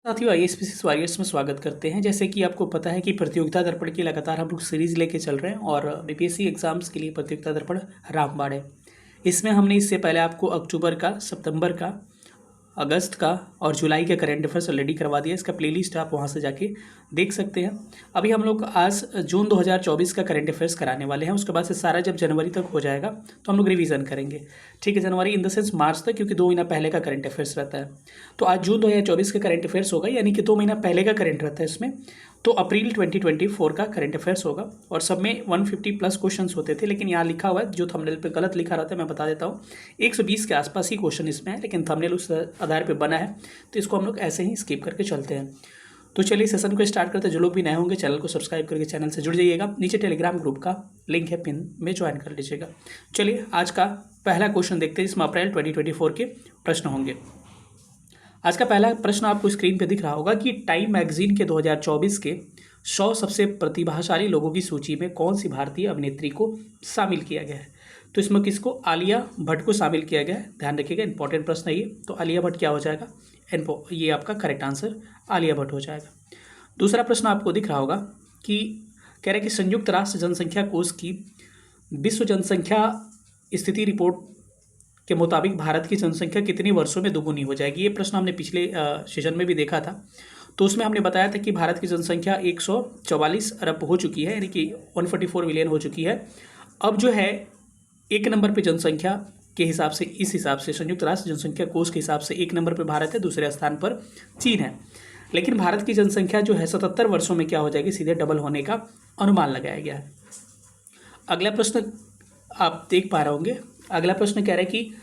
साथियों, IAS warriors में स्वागत करते हैं। जैसे कि आपको पता है कि प्रतियोगिता दर्पण की लगातार हम लोग सीरीज लेके चल रहे हैं और बीपीएससी एग्जाम्स के लिए प्रतियोगिता दर्पण रामबाण है। इसमें हमने इससे पहले आपको अक्टूबर का, सितंबर का, अगस्त का और जुलाई के करंट अफेयर्स ऑलरेडी करवा दिया। इसका प्लेलिस्ट आप वहां से जाके देख सकते हैं। अभी हम लोग आज जून 2024 का करंट अफेयर्स कराने वाले हैं। उसके बाद से सारा जब जनवरी तक हो जाएगा तो हम लोग रिवीजन करेंगे। ठीक है, जनवरी इन द सेंस मार्च तक, क्योंकि 2 महीना पहले का करंट अफेयर्स रहता है। तो आज जून 2024 का करंट अफेयर्स होगा, यानी कि 2 महीना पहले का करंट रहता है इसमें। तो अप्रैल 2024 का करंट अफेयर्स होगा और सब में 150 प्लस क्वेश्चंस होते थे, लेकिन यहाँ लिखा हुआ है, जो थंबनेल पे गलत लिखा रहता है मैं बता देता हूँ, 120 के आसपास ही क्वेश्चन इसमें है, लेकिन थंबनेल उस आधार पे बना है, तो इसको हम लोग ऐसे ही स्किप करके चलते हैं। तो चलिए सेशन को स्टार्ट करते हैं। जो लोग भी नए होंगे चैनल को सब्सक्राइब करके चैनल से जुड़ जाइएगा। नीचे टेलीग्राम ग्रुप का लिंक है, पिन में ज्वाइन कर लीजिएगा। चलिए आज का पहला क्वेश्चन देखते हैं, जिसमें अप्रैल 2024 के प्रश्न होंगे। आज का पहला प्रश्न आपको स्क्रीन पे दिख रहा होगा कि टाइम मैगजीन के 2024 के 100 सबसे प्रतिभाशाली लोगों की सूची में कौन सी भारतीय अभिनेत्री को शामिल किया गया है। तो इसमें किसको? आलिया भट्ट को शामिल किया गया है। ध्यान रखिएगा, इंपॉर्टेंट प्रश्न है ये। तो आलिया भट्ट क्या हो जाएगा? ये आपका करेक्ट आंसर आलिया भट्ट हो जाएगा। दूसरा प्रश्न आपको दिख रहा होगा कि कह रहे कि संयुक्त राष्ट्र जनसंख्या कोष की विश्व जनसंख्या स्थिति रिपोर्ट के मुताबिक भारत की जनसंख्या कितने वर्षों में दोगुनी हो जाएगी। ये प्रश्न हमने पिछले सेशन में भी देखा था। तो उसमें हमने बताया था कि भारत की जनसंख्या 144 अरब हो चुकी है, यानी कि 144 मिलियन हो चुकी है। अब जो है एक नंबर पे जनसंख्या के हिसाब से, इस हिसाब से संयुक्त राष्ट्र जनसंख्या कोष के हिसाब से एक नंबर पे भारत है, दूसरे स्थान पर चीन है। लेकिन भारत की जनसंख्या जो है 77 वर्षों में क्या हो जाएगी? सीधे डबल होने का अनुमान लगाया गया है। अगला प्रश्न आप देख पा रहे होंगे। अगला प्रश्न कह रहा है कि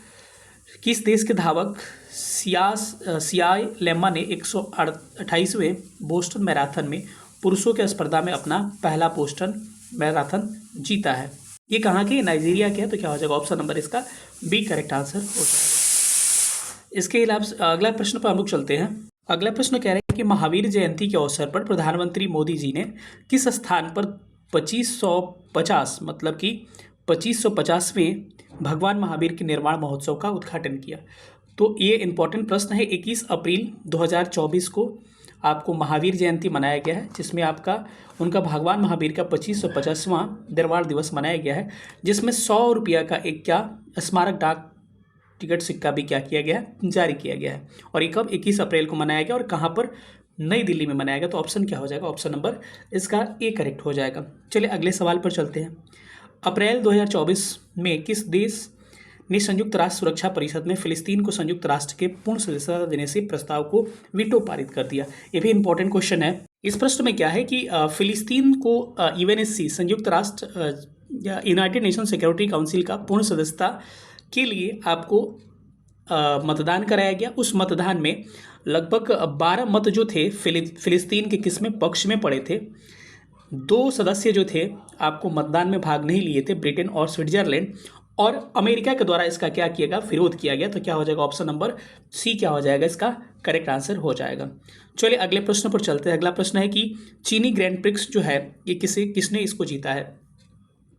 किस देश के धावक सियाय लेम्मा ने 128वें बोस्टन मैराथन में पुरुषों के स्पर्धा में अपना पहला बोस्टन मैराथन जीता है। ये कहाँ के? नाइजीरिया के है। तो क्या हो जाएगा? ऑप्शन नंबर इसका बी करेक्ट आंसर हो जाएगा। इसके अलावा अगला प्रश्न पर हम लोग चलते हैं। अगला प्रश्न कह रहे हैं कि महावीर जयंती के अवसर पर प्रधानमंत्री मोदी जी ने किस स्थान पर 2550 मतलब कि 2550वें भगवान महावीर के निर्माण महोत्सव का उद्घाटन किया। तो ये इंपॉर्टेंट प्रश्न है। 21 अप्रैल 2024 को आपको महावीर जयंती मनाया गया है, जिसमें आपका उनका भगवान महावीर का 2550वां निर्वाण दिवस मनाया गया है, जिसमें 100 रुपया का एक क्या स्मारक डाक टिकट सिक्का भी क्या किया गया है? जारी किया गया है। और ये कब? 21 अप्रैल को मनाया गया और कहाँ पर? नई दिल्ली में मनाया गया। तो ऑप्शन क्या हो जाएगा? ऑप्शन नंबर इसका ए करेक्ट हो जाएगा। चलिए अगले सवाल पर चलते हैं। अप्रैल 2024 में किस देश ने संयुक्त राष्ट्र सुरक्षा परिषद में फिलिस्तीन को संयुक्त राष्ट्र के पूर्ण सदस्यता देने से प्रस्ताव को वीटो पारित कर दिया? ये भी इंपॉर्टेंट क्वेश्चन है। इस प्रश्न में क्या है कि फिलिस्तीन को यूएनएससी संयुक्त राष्ट्र या यूनाइटेड नेशन सिक्योरिटी काउंसिल का पूर्ण सदस्यता के लिए आपको मतदान कराया गया। उस मतदान में लगभग 12 मत जो थे फिलिस्तीन के किस में पक्ष में पड़े थे। 2 सदस्य जो थे आपको मतदान में भाग नहीं लिए थे, ब्रिटेन और स्विट्जरलैंड, और अमेरिका के द्वारा इसका क्या किया गया? विरोध किया गया। तो क्या हो जाएगा? ऑप्शन नंबर सी क्या हो जाएगा? इसका करेक्ट आंसर हो जाएगा। चलिए अगले प्रश्न पर चलते हैं। अगला प्रश्न है कि चीनी ग्रैंड प्रिक्स जो है ये किसने इसको जीता है?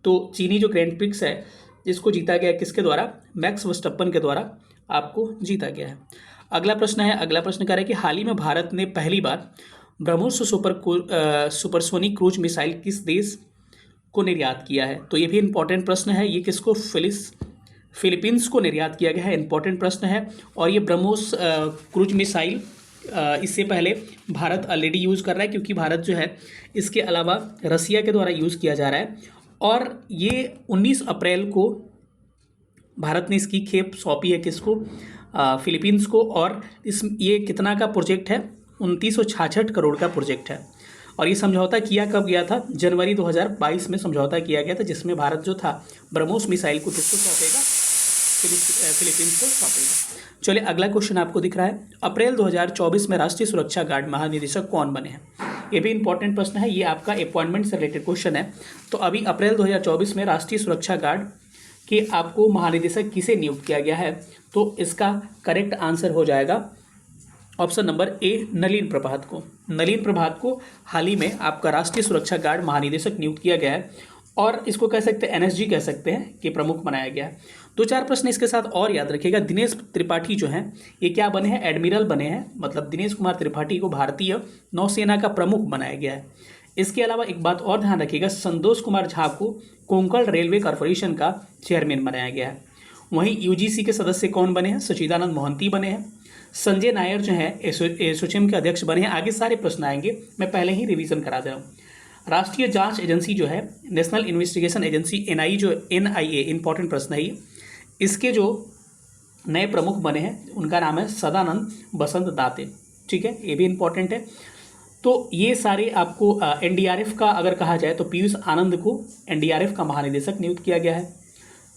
तो चीनी जो ग्रैंड प्रिक्स है इसको जीता गया किसके द्वारा? मैक्स वर्स्टप्पन के द्वारा आपको जीता गया है। अगला प्रश्न कह रहा है कि हाल ही में भारत ने पहली बार ब्रह्मोस सुपरसोनिक क्रूज मिसाइल किस देश को निर्यात किया है? तो ये भी इंपॉर्टेंट प्रश्न है। ये किसको? फिलीपींस को निर्यात किया गया है। इंपॉर्टेंट प्रश्न है। और ये ब्रह्मोस क्रूज मिसाइल इससे पहले भारत ऑलरेडी यूज़ कर रहा है, क्योंकि भारत जो है इसके अलावा रसिया के द्वारा यूज़ किया जा रहा है। और ये 19 अप्रैल को भारत ने इसकी खेप सौंपी है किसको? फिलीपींस को। और ये कितना का प्रोजेक्ट है? 2966 करोड़ का प्रोजेक्ट है। और ये समझौता किया कब गया था? जनवरी 2022 में समझौता किया गया था, जिसमें भारत जो था ब्रह्मोस मिसाइल को किसको सौंपेगा? फिलीपींस को सौंपेगा। चलिए अगला क्वेश्चन आपको दिख रहा है। अप्रैल 2024 में राष्ट्रीय सुरक्षा गार्ड महानिदेशक कौन बने हैं? ये भी इंपॉर्टेंट प्रश्न है। ये आपका अपॉइंटमेंट से रिलेटेड क्वेश्चन है। तो अभी अप्रैल 2024 में राष्ट्रीय सुरक्षा गार्ड के आपको महानिदेशक किसे नियुक्त किया गया है? तो इसका करेक्ट आंसर हो जाएगा ऑप्शन नंबर ए, नलिन प्रभात को। नलिन प्रभात को हाल ही में आपका राष्ट्रीय सुरक्षा गार्ड महानिदेशक नियुक्त किया गया है, और इसको कह सकते हैं एनएसजी कह सकते हैं कि प्रमुख बनाया गया है। 2-4 प्रश्न इसके साथ और याद रखिएगा। दिनेश त्रिपाठी जो हैं ये क्या बने हैं, एडमिरल बने हैं, मतलब दिनेश कुमार त्रिपाठी को भारतीय नौसेना का प्रमुख बनाया गया है। इसके अलावा एक बात और ध्यान रखिएगा, संतोष कुमार झा को कोंकण रेलवे कॉरपोरेशन का चेयरमैन बनाया गया है। वहीं यूजीसी के सदस्य कौन बने हैं, सच्चिदानंद मोहंती बने हैं। संजय नायर जो हैं एसोचैम के अध्यक्ष बने हैं। आगे सारे प्रश्न आएंगे, मैं पहले ही रिवीजन करा दे रहा हूँ। राष्ट्रीय जांच एजेंसी जो है, national investigation agency NIA, important प्रश्न है ये। इसके जो नए प्रमुख बने हैं उनका नाम है सदानंद बसंत दाते, ठीक है, ये भी इंपॉर्टेंट है। तो ये सारे आपको एनडीआरएफ का अगर कहा जाए तो पीयूष आनंद को एनडीआरएफ का महानिदेशक नियुक्त किया गया है,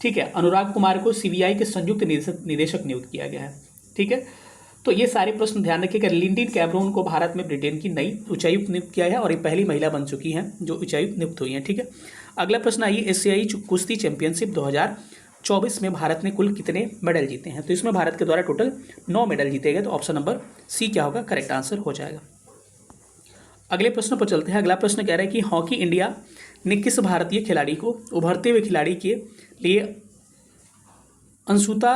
ठीक है। अनुराग कुमार को सीबीआई के संयुक्त निदेशक नियुक्त किया गया है, ठीक है। तो ये सारे प्रश्न ध्यान रखिएगा। लिंडिन कैमरून को भारत में ब्रिटेन की नई उच्चायुक्त नियुक्त किया है और ये पहली महिला बन चुकी हैं जो उच्चायुक्त नियुक्त हुई हैं, ठीक है। अगला प्रश्न आइए, एशियाई कुश्ती चैंपियनशिप 2024 में भारत ने कुल कितने मेडल जीते हैं। तो इसमें भारत के द्वारा टोटल 9 मेडल जीते गए। तो ऑप्शन नंबर सी क्या होगा, करेक्ट आंसर हो जाएगा। अगले प्रश्न पर चलते हैं। अगला प्रश्न कह रहा है कि हॉकी इंडिया ने किस भारतीय खिलाड़ी को उभरते हुए खिलाड़ी के लिए अंशुता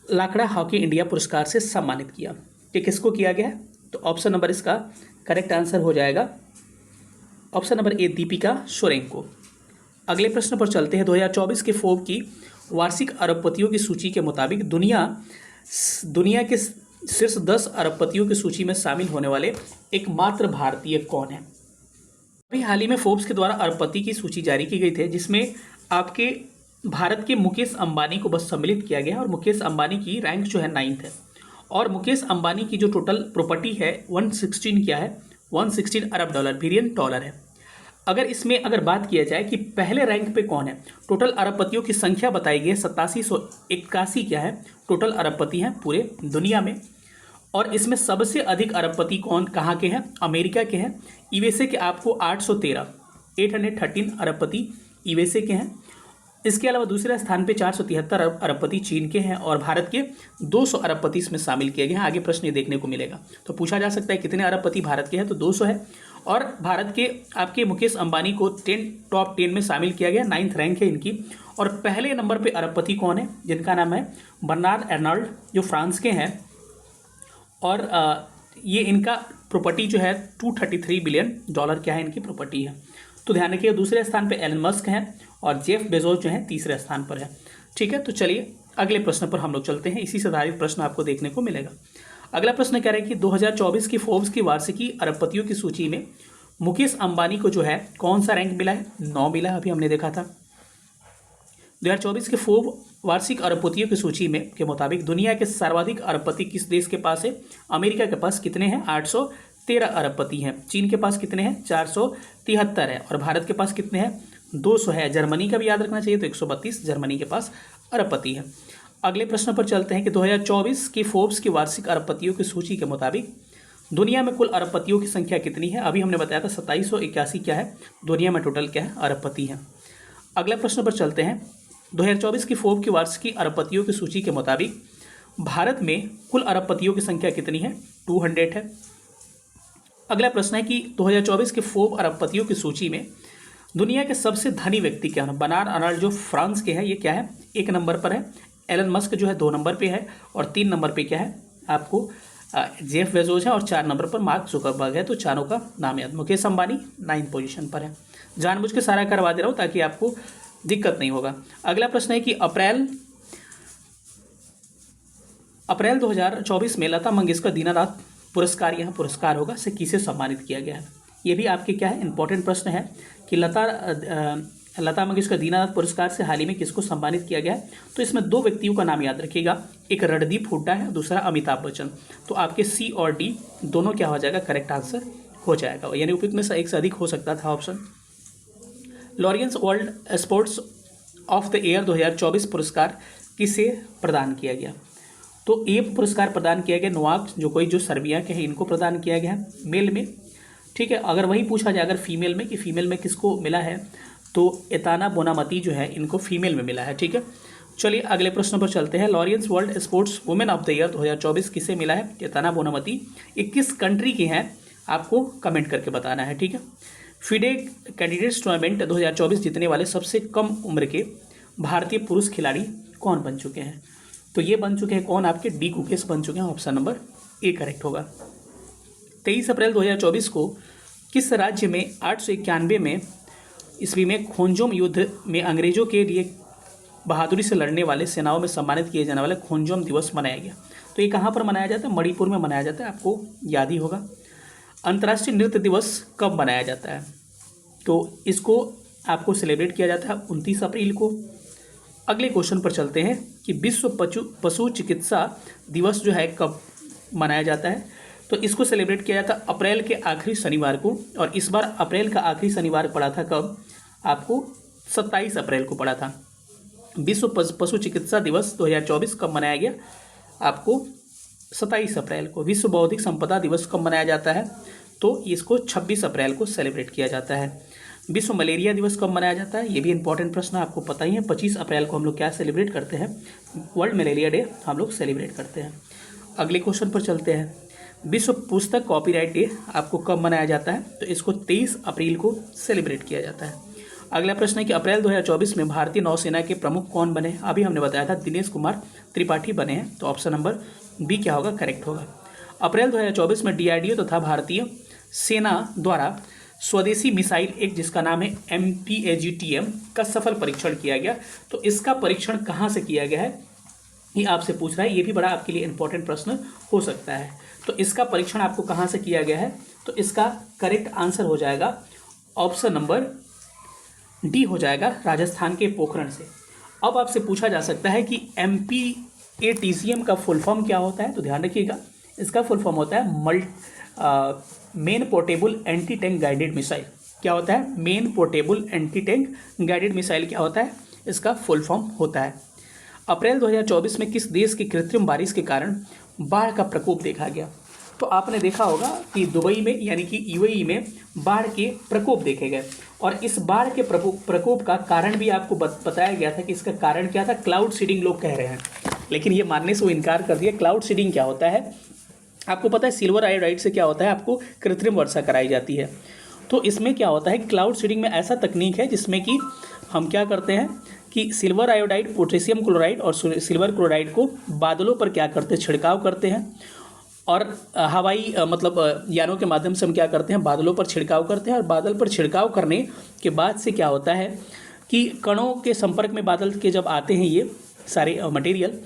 लाकड़ा हॉकी इंडिया पुरस्कार से सम्मानित किया। ये किसको किया गया है, तो ऑप्शन नंबर इसका करेक्ट आंसर हो जाएगा option number A, Deepika Soren को। अगले प्रश्न पर चलते हैं। 2024 के फोर्ब्स की वार्षिक अरबपतियों की सूची के मुताबिक दुनिया के शीर्ष 10 अरबपतियों की सूची में शामिल होने वाले एकमात्र भारतीय कौन है। अभी हाल ही में फोर्ब्स के द्वारा अरबपति की सूची जारी की गई थी, जिसमें आपके भारत के मुकेश अंबानी को बस सम्मिलित किया गया है और मुकेश अंबानी की रैंक जो है 9th है। और मुकेश अंबानी की जो टोटल प्रॉपर्टी है 116 क्या है, 116 अरब डॉलर, बिलियन डॉलर है। अगर बात किया जाए कि पहले रैंक पे कौन है, टोटल अरबपतियों की संख्या बताई गई है 8781 क्या है, टोटल अरबपति हैं पूरे दुनिया में। और इसमें सबसे अधिक अरबपति कौन कहाँ के हैं, अमेरिका के हैं। यूएसए के आपको 813 अरबपति यूएसए के हैं। इसके अलावा दूसरे स्थान पे 473 अरबपति चीन के हैं और भारत के 200 अरबपति इसमें शामिल किए गए हैं। आगे प्रश्न ये देखने को मिलेगा, तो पूछा जा सकता है कितने अरबपति भारत के हैं, तो 200 है। और भारत के आपके मुकेश अंबानी को टॉप 10 में शामिल किया गया, 9th रैंक है इनकी। और पहले नंबर पे अरबपति कौन है, जिनका नाम है बर्नार्ड अर्नोल्ड, जो फ्रांस के हैं। और ये इनका प्रॉपर्टी जो है 233 बिलियन डॉलर क्या है इनकी प्रॉपर्टी है। तो ध्यान रखिए, दूसरे स्थान पे एलन मस्क हैं और जेफ बेजोस जो है तीसरे स्थान पर है, ठीक है। तो चलिए अगले प्रश्न पर हम लोग चलते हैं, इसी से आधारित प्रश्न आपको देखने को मिलेगा। अगला प्रश्न कह रहा है कि 2024 की फोर्ब्स की वार्षिकी अरबपतियों की सूची में मुकेश अंबानी को जो है कौन सा रैंक मिला है, 9 मिला, अभी हमने देखा था। 2024 के फोर्ब्स वार्षिक अरबपतियों की सूची में के मुताबिक दुनिया के सर्वाधिक अरबपति किस देश के पास है। अमेरिका के पास कितने हैं, 813 अरबपति हैं। चीन के पास कितने हैं, 473 है। और भारत के पास कितने हैं, 200 है। जर्मनी का भी याद रखना चाहिए, तो 132 जर्मनी के पास अरबपति है। अगले प्रश्न पर चलते हैं कि 2024 की फोर्ब्स की वार्षिक अरबपतियों की सूची के मुताबिक दुनिया में कुल अरबपतियों की संख्या कितनी है। अभी हमने बताया था 2781 क्या है, दुनिया में टोटल क्या है, अरबपति हैं। अगला प्रश्न पर चलते हैं। 2024 की फोर्ब्स की वार्षिक अरबपतियों की सूची के मुताबिक भारत में कुल अरबपतियों की संख्या कितनी है, 200 है। अगला प्रश्न है कि 2024 के फोर्ब्स अरबपतियों की सूची में दुनिया के सबसे धनी व्यक्ति क्या है। बर्नार्ड अर्नोल्ड जो फ्रांस के हैं ये क्या है, 1 नंबर पर है। एलन मस्क जो है 2 नंबर पे है और 3 नंबर पे क्या है आपको जेफ बेजोस है और 4 नंबर पर मार्क जुकरबर्ग है। तो चारों का नाम याद। मुकेश अंबानी 9th पोजीशन पर है। जानबूझ के सारा करवा दे रहा हूँ ताकि आपको दिक्कत नहीं होगा। अगला प्रश्न है कि अप्रैल 2024 में लता मंगेशकर दीनानाथ पुरस्कार, यहाँ पुरस्कार होगा, से किसे सम्मानित किया गया है। ये भी आपके क्या है, इंपॉर्टेंट प्रश्न है कि लता मंगेशकर दीनानाथ पुरस्कार से हाल ही में किसको सम्मानित किया गया है। तो इसमें 2 व्यक्तियों का नाम याद रखिएगा, एक रणदीप हुड्डा है, दूसरा अमिताभ बच्चन। तो आपके सी और डी दोनों क्या हो जाएगा, करेक्ट आंसर हो जाएगा, यानी उपयुक्त में से एक से अधिक हो सकता था option. Lawrence world sports of the year 2024 पुरस्कार किसे प्रदान किया गया। तो ये पुरस्कार प्रदान किया गया नोवाक जोकोविच जो सर्बिया के हैं, इनको प्रदान किया गया है मेल में, ठीक है। अगर वही पूछा जाए अगर फीमेल में कि फीमेल में किसको मिला है, तो एताना बोनामती जो है इनको फीमेल में मिला है, ठीक है। चलिए अगले प्रश्न पर चलते हैं। Lawrence world sports women of the year 2024 किसे मिला है, एताना बोनामती। 21 कंट्री की हैं, आपको कमेंट करके बताना है, ठीक है। फिडे कैंडिडेट्स टूर्नामेंट 2024 जीतने वाले सबसे कम उम्र के भारतीय पुरुष खिलाड़ी कौन बन चुके हैं? तो ये बन चुके हैं कौन? आपके डी कुकेस बन चुके हैं। ऑप्शन नंबर ए करेक्ट होगा। 23 अप्रैल 2024 को किस राज्य में 891 में ईस्वी में खोंजोम युद्ध में अंग्रेजों के लिए बहादुरी से लड़ने वाले सेनाओं में सम्मानित किए जाने वाले खोंजोम दिवस मनाया गया? तो ये कहाँ पर मनाया जाता है? मणिपुर में मनाया जाता है, आपको याद ही होगा। अंतर्राष्ट्रीय नृत्य दिवस कब मनाया जाता है? तो इसको आपको सेलिब्रेट किया जाता है 29 अप्रैल को। अगले क्वेश्चन पर चलते हैं कि विश्व पशु चिकित्सा दिवस जो है कब मनाया जाता है? तो इसको सेलिब्रेट किया जाता है अप्रैल के आखिरी शनिवार को, और इस बार अप्रैल का आखिरी शनिवार पड़ा था कब? आपको 27 अप्रैल को पड़ा था। विश्व पशु चिकित्सा दिवस 2024 कब मनाया गया? आपको 27 अप्रैल को। विश्व बौद्धिक संपदा दिवस कब मनाया जाता है? तो इसको 26 अप्रैल को सेलिब्रेट किया जाता है। विश्व मलेरिया दिवस कब मनाया जाता है? ये भी इंपॉर्टेंट प्रश्न आपको पता ही है। 25 अप्रैल को हम लोग क्या सेलिब्रेट करते हैं? वर्ल्ड मलेरिया डे हम लोग सेलिब्रेट करते हैं। अगले क्वेश्चन पर चलते हैं। विश्व पुस्तक कॉपीराइट डे आपको कब मनाया जाता है? तो इसको 23 अप्रैल को सेलिब्रेट किया जाता है। अगला प्रश्न है कि अप्रैल 2024 में भारतीय नौसेना के प्रमुख कौन बने? अभी हमने बताया था दिनेश कुमार त्रिपाठी बने हैं। तो ऑप्शन नंबर बी क्या होगा? करेक्ट होगा। अप्रैल 2024 में DRDO तथा भारतीय सेना द्वारा स्वदेशी मिसाइल एक जिसका नाम है MPAGTM का सफल परीक्षण किया गया। तो इसका परीक्षण कहाँ से किया गया है ये आपसे पूछ रहा है। ये भी बड़ा आपके लिए इंपॉर्टेंट प्रश्न हो सकता है। तो इसका परीक्षण आपको कहाँ से किया गया है? तो इसका करेक्ट आंसर हो जाएगा ऑप्शन नंबर डी हो जाएगा, राजस्थान के पोखरण से। अब आपसे पूछा जा सकता है कि MPATCM का फुल फॉर्म क्या होता है? तो ध्यान रखिएगा, इसका फुल फॉर्म होता है main portable anti tank guided missile. क्या होता है? Main portable anti tank guided missile क्या होता है? इसका फुल फॉर्म होता है। अप्रैल 2024 में किस देश की कृत्रिम बारिश के कारण बाढ़ का प्रकोप देखा गया? तो आपने देखा होगा कि दुबई में यानी कि UAE में बाढ़ के प्रकोप देखे गए, और इस बाढ़ के प्रकोप का कारण भी आपको बताया गया था कि इसका कारण क्या था? क्लाउड सीडिंग लोग कह रहे हैं, लेकिन ये मानने से वो इनकार कर दिया। क्लाउड सीडिंग क्या होता है? आपको पता है सिल्वर आयोडाइड से क्या होता है? आपको कृत्रिम वर्षा कराई जाती है। तो इसमें क्या होता है? क्लाउड सीडिंग में ऐसा तकनीक है जिसमें कि हम क्या करते हैं कि सिल्वर आयोडाइड, पोटेशियम क्लोराइड और सिल्वर क्लोराइड को बादलों पर क्या करते हैं? छिड़काव करते हैं, और हवाई मतलब यानों के माध्यम से हम क्या करते हैं? बादलों पर छिड़काव करते हैं, और बादल पर छिड़काव करने के बाद से क्या होता है कि कणों के संपर्क में बादल के जब आते हैं ये सारे मटेरियल,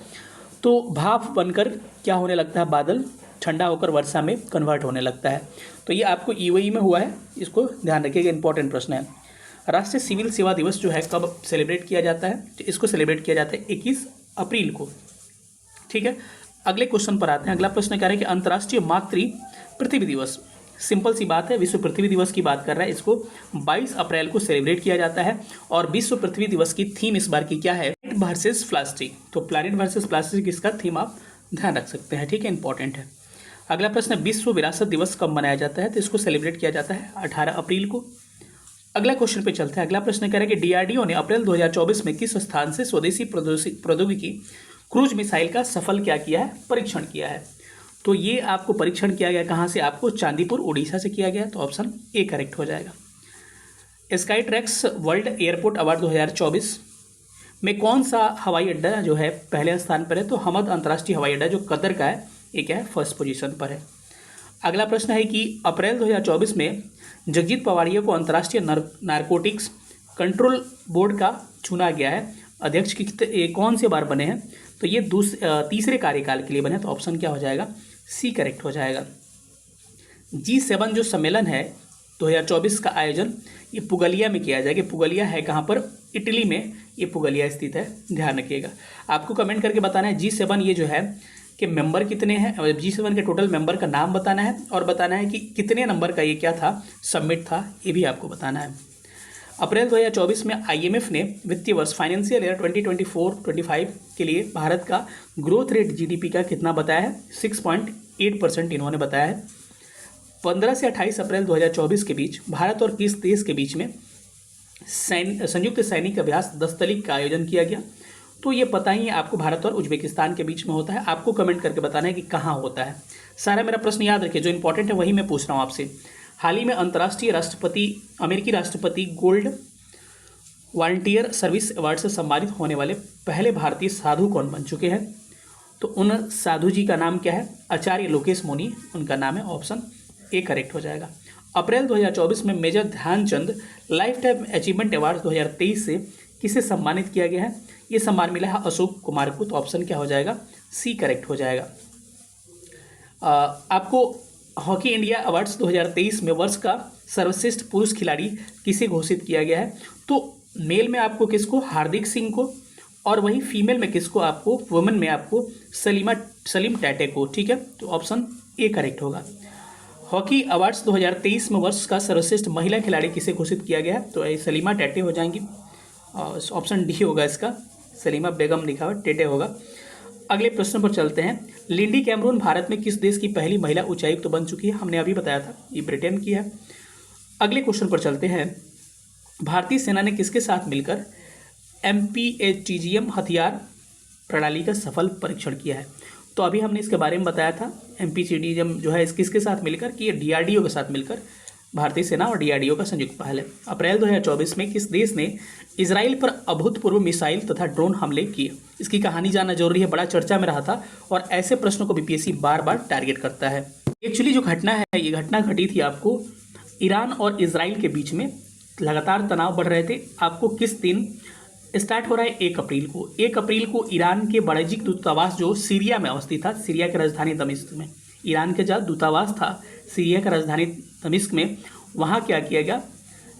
तो भाप बनकर क्या होने लगता है? बादल ठंडा होकर वर्षा में कन्वर्ट होने लगता है। तो ये आपको UAE में हुआ है, इसको ध्यान रखिएगा, इंपॉर्टेंट प्रश्न है। राष्ट्रीय सिविल सेवा दिवस जो है कब सेलिब्रेट किया जाता है? तो इसको सेलिब्रेट किया जाता है 21 अप्रैल को। ठीक है, अगले क्वेश्चन पर आते हैं। अगला प्रश्न क्या है कि अंतर्राष्ट्रीय मातृ पृथ्वी दिवस, सिंपल सी बात है, विश्व पृथ्वी दिवस की बात कर रहा है, इसको 22 अप्रैल को सेलिब्रेट किया जाता है। और विश्व पृथ्वी दिवस की थीम इस बार की क्या है? Planet versus plastic. तो प्लैनेट वर्सेस प्लास्टिक इसका थीम आप ध्यान रख सकते हैं। ठीक है, इंपॉर्टेंट है। अगला प्रश्न है विश्व विरासत दिवस कब मनाया जाता है? तो इसको सेलिब्रेट किया जाता है 18 अप्रैल को। अगला क्वेश्चन पे चलते हैं। अगला प्रश्न कह रहा है कि DRDO ने अप्रैल 2024 में किस स्थान से स्वदेशी प्रौद्योगिकी क्रूज मिसाइल का सफल क्या किया है? परीक्षण किया है। तो ये आपको परीक्षण किया गया कहाँ से? आपको चांदीपुर उड़ीसा से किया गया। तो ऑप्शन ए करेक्ट हो जाएगा। Sky tracks world airport award 2024 में कौन सा हवाई अड्डा जो है पहले स्थान पर है? तो हमद अंतर्राष्ट्रीय हवाई अड्डा जो कतर का है, ये क्या है? फर्स्ट पोजीशन पर है। अगला प्रश्न है कि अप्रैल 2024 में जगजीत पवाड़िया को अंतर्राष्ट्रीय नारकोटिक्स कंट्रोल बोर्ड का चुना गया है। अध्यक्ष की कौन से बार बने हैं? तो ये तीसरे कार्यकाल के लिए बने। तो ऑप्शन क्या हो जाएगा? सी करेक्ट हो जाएगा। G7 जो सम्मेलन है 2024 का आयोजन ये पुगलिया में किया जाएगा। पुगलिया है कहाँ पर? इटली में ये पुगलिया स्थित है, ध्यान रखिएगा। आपको कमेंट करके बताना है G7 ये जो है कि मेंबर कितने हैं, G7 के टोटल मेंबर का नाम बताना है, और बताना है कि कितने नंबर का ये क्या था? समिट था, ये भी आपको बताना है। अप्रैल 2024 में IMF ने वित्तीय वर्ष फाइनेंशियल ईयर 2024-25 के लिए भारत का ग्रोथ रेट GDP का कितना बताया है? 6.8% इन्होंने बताया है। 15 से 28 अप्रैल 2024 के बीच भारत और किस देश के बीच में संयुक्त सैनिक अभ्यास 10 तारीख का आयोजन किया गया? तो ये पता ही है आपको, भारत और उज्बेकिस्तान के बीच में होता है। आपको कमेंट करके बताना है कि कहाँ होता है। सारा मेरा प्रश्न याद रखिए, जो इंपॉर्टेंट है वही मैं पूछ रहा हूँ आपसे। हाल ही में अंतर्राष्ट्रीय राष्ट्रपति अमेरिकी राष्ट्रपति वॉलंटियर सर्विस अवार्ड से सम्मानित होने वाले पहले भारतीय साधु कौन बन चुके हैं? तो उन साधु जी का नाम क्या है? आचार्य लोकेश मुनि उनका नाम है। ऑप्शन ए करेक्ट हो जाएगा। अप्रैल 2024 में major Dhyan Chand lifetime achievement award 2023 से किसे सम्मानित किया गया है? ये सम्मान मिला है अशोक कुमार को। तो ऑप्शन क्या हो जाएगा? सी करेक्ट हो जाएगा। आपको हॉकी इंडिया अवार्ड्स 2023 में वर्ष का सर्वश्रेष्ठ पुरुष खिलाड़ी किसे घोषित किया गया है? तो मेल में आपको किसको? हार्दिक सिंह को, और वही फीमेल में किसको? आपको वुमेन में आपको सलीम टैटे को। ठीक है, तो ऑप्शन ए करेक्ट होगा। हॉकी अवार्ड्स 2023 में वर्ष का सर्वश्रेष्ठ महिला खिलाड़ी किसे घोषित किया गया है? तो ये सलीमा टैटे हो जाएंगी। ऑप्शन डी होगा इसका, सलीमा बेगम लिखा हुआ, टेटे होगा। अगले प्रश्न पर चलते हैं। लिंडी कैमरून भारत में किस देश की पहली महिला उच्चायुक्त तो बन चुकी है? हमने अभी बताया था, ये ब्रिटेन की है। अगले क्वेश्चन पर चलते हैं। भारतीय सेना ने किसके साथ मिलकर MPHTGM हथियार प्रणाली का सफल परीक्षण किया है? तो अभी हमने इसके बारे में बताया था। MPHTGM जो है किसके साथ मिलकर कि ये DRDO के साथ मिलकर, भारतीय सेना और DRDO का संयुक्त पहल है। अप्रैल 2024 में किस देश ने इजराइल पर अभूतपूर्व मिसाइल तथा ड्रोन हमले किए? इसकी कहानी जानना जरूरी है, बड़ा चर्चा में रहा था और ऐसे प्रश्नों को BPSC बार बार टारगेट करता है। एक्चुअली जो घटना है, ये घटना घटी थी आपको ईरान और इजराइल के बीच में, लगातार तनाव बढ़ रहे थे। आपको किस दिन स्टार्ट हो रहा है? 1 अप्रैल को। 1 अप्रैल को ईरान के वाणिज्यिक दूतावास जो सीरिया में अवस्थित था, सीरिया की राजधानी दमिश्क में, ईरान के जहाँ दूतावास था सीरिया की राजधानी दमिश्क में, वहाँ क्या किया गया?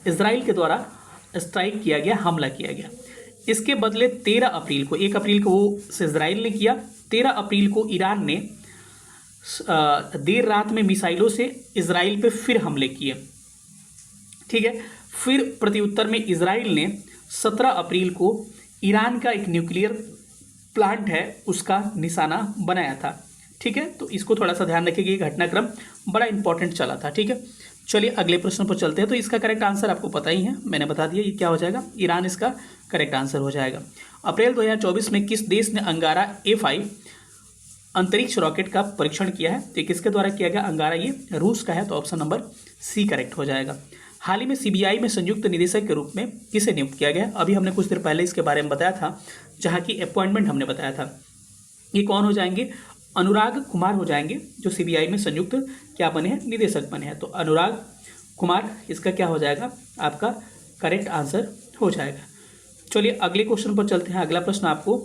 इजराइल के द्वारा स्ट्राइक किया गया, हमला किया गया। इसके बदले 13 अप्रैल को, 1 अप्रैल को वो इजराइल ने किया, 13 अप्रैल को ईरान ने देर रात में मिसाइलों से इजराइल पे फिर हमले किए। ठीक है, फिर प्रत्युत्तर में इजराइल ने 17 अप्रैल को ईरान का एक न्यूक्लियर प्लांट है उसका निशाना बनाया था। ठीक है, तो इसको थोड़ा सा ध्यान रखिएगा, ये घटनाक्रम बड़ा इंपॉर्टेंट चला था। ठीक है, चलिए अगले प्रश्न पर चलते हैं। तो इसका करेक्ट आंसर आपको पता ही है, मैंने बता दिया, ये क्या हो जाएगा? ईरान इसका करेक्ट आंसर हो जाएगा। अप्रैल 2024 में किस देश ने अंगारा A5 अंतरिक्ष रॉकेट का परीक्षण किया है? तो किसके द्वारा किया गया? अंगारा ये रूस का है, तो ऑप्शन नंबर सी करेक्ट हो जाएगा। हाल ही में CBI में संयुक्त निदेशक के रूप में किसे नियुक्त किया गया? अभी हमने कुछ देर पहले इसके बारे में बताया था, जहाँ की अपॉइंटमेंट हमने बताया था। ये कौन हो जाएंगे? अनुराग कुमार हो जाएंगे, जो CBI में संयुक्त क्या बने हैं? निदेशक बने हैं। तो अनुराग कुमार इसका क्या हो जाएगा? आपका करेक्ट आंसर हो जाएगा। चलिए अगले क्वेश्चन पर चलते हैं। अगला प्रश्न आपको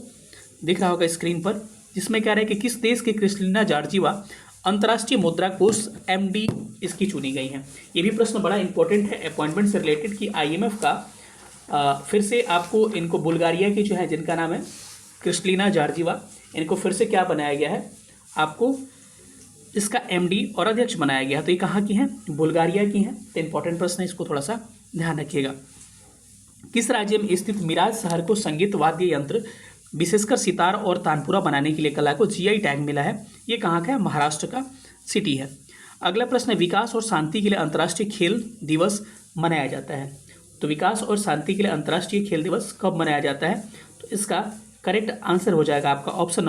दिख रहा होगा स्क्रीन पर, जिसमें कह रहा है कि किस देश की क्रिस्टलिना जॉर्जिवा अंतर्राष्ट्रीय मुद्रा कोष MD इसकी चुनी गई हैं? ये भी प्रश्न बड़ा इंपॉर्टेंट है अपॉइंटमेंट से रिलेटेड, कि IMF का फिर से आपको इनको बुल्गारिया की जो है, जिनका नाम है क्रिस्टलिना जॉर्जिवा, इनको फिर से क्या बनाया गया है? आपको इसका MD और अध्यक्ष बनाया गया। तो ये कहाँ की हैं? बुल्गारिया की हैं। तो इंपॉर्टेंट प्रश्न है, इसको थोड़ा सा ध्यान रखिएगा। किस राज्य में स्थित मिराज शहर को संगीत वाद्य यंत्र विशेषकर सितार और तानपुरा बनाने के लिए कला को GI टैग मिला है? ये कहाँ का है? महाराष्ट्र का सिटी है। अगला प्रश्न है, विकास और शांति के लिए अंतर्राष्ट्रीय खेल दिवस मनाया जाता है? तो विकास और शांति के लिए अंतर्राष्ट्रीय खेल दिवस कब मनाया जाता है? तो इसका करेक्ट आंसर हो जाएगा आपका ऑप्शन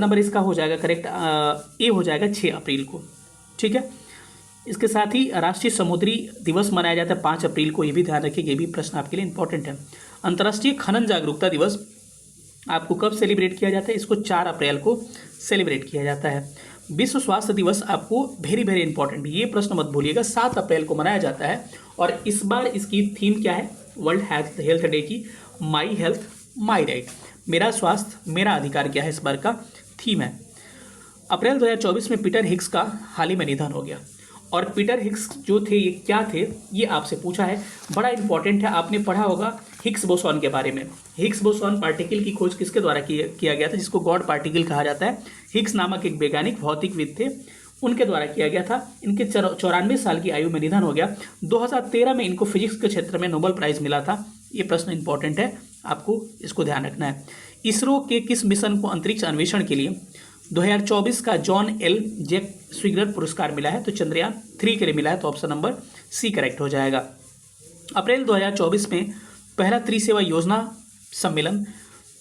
नंबर इसका हो जाएगा करेक्ट ए हो जाएगा 6 अप्रैल को। ठीक है, इसके साथ ही राष्ट्रीय समुद्री दिवस मनाया जाता है 5 अप्रैल को। ये भी ध्यान रखिए, ये भी प्रश्न आपके लिए इंपॉर्टेंट है। अंतर्राष्ट्रीय खनन जागरूकता दिवस आपको कब सेलिब्रेट किया जाता है? इसको 4 अप्रैल को सेलिब्रेट किया जाता है। विश्व स्वास्थ्य दिवस आपको वेरी वेरी इंपॉर्टेंट, ये प्रश्न मत भूलिएगा, 7 अप्रैल को मनाया जाता है। और इस बार इसकी थीम क्या है? वर्ल्ड हेल्थ डे की माई हेल्थ माई राइट, मेरा स्वास्थ्य मेरा अधिकार क्या है, इस बार का थीम है। अप्रैल 2024 में पीटर हिग्स का हाल ही में निधन हो गया। और पीटर हिग्स जो थे ये क्या थे, ये आपसे पूछा है, बड़ा इंपॉर्टेंट है। आपने पढ़ा होगा हिग्स बोसॉन के बारे में। हिग्स बोसॉन पार्टिकल की खोज किसके द्वारा किया गया था, जिसको गॉड पार्टिकल कहा जाता है? हिग्स नामक एक वैज्ञानिक भौतिकविद थे, उनके द्वारा किया गया था। इनके 94 साल की आयु में निधन हो गया। 2013 में इनको फिजिक्स के क्षेत्र में नोबेल प्राइज मिला था। ये प्रश्न इंपॉर्टेंट है, आपको इसको ध्यान रखना है। इसरो के किस मिशन को अंतरिक्ष अन्वेषण के लिए 2024 का जॉन एल जैक स्विगर पुरस्कार मिला है? तो चंद्रयान 3 के लिए मिला है, तो ऑप्शन नंबर सी करेक्ट हो जाएगा। अप्रैल 2024 में पहला त्रिसेवा योजना सम्मेलन,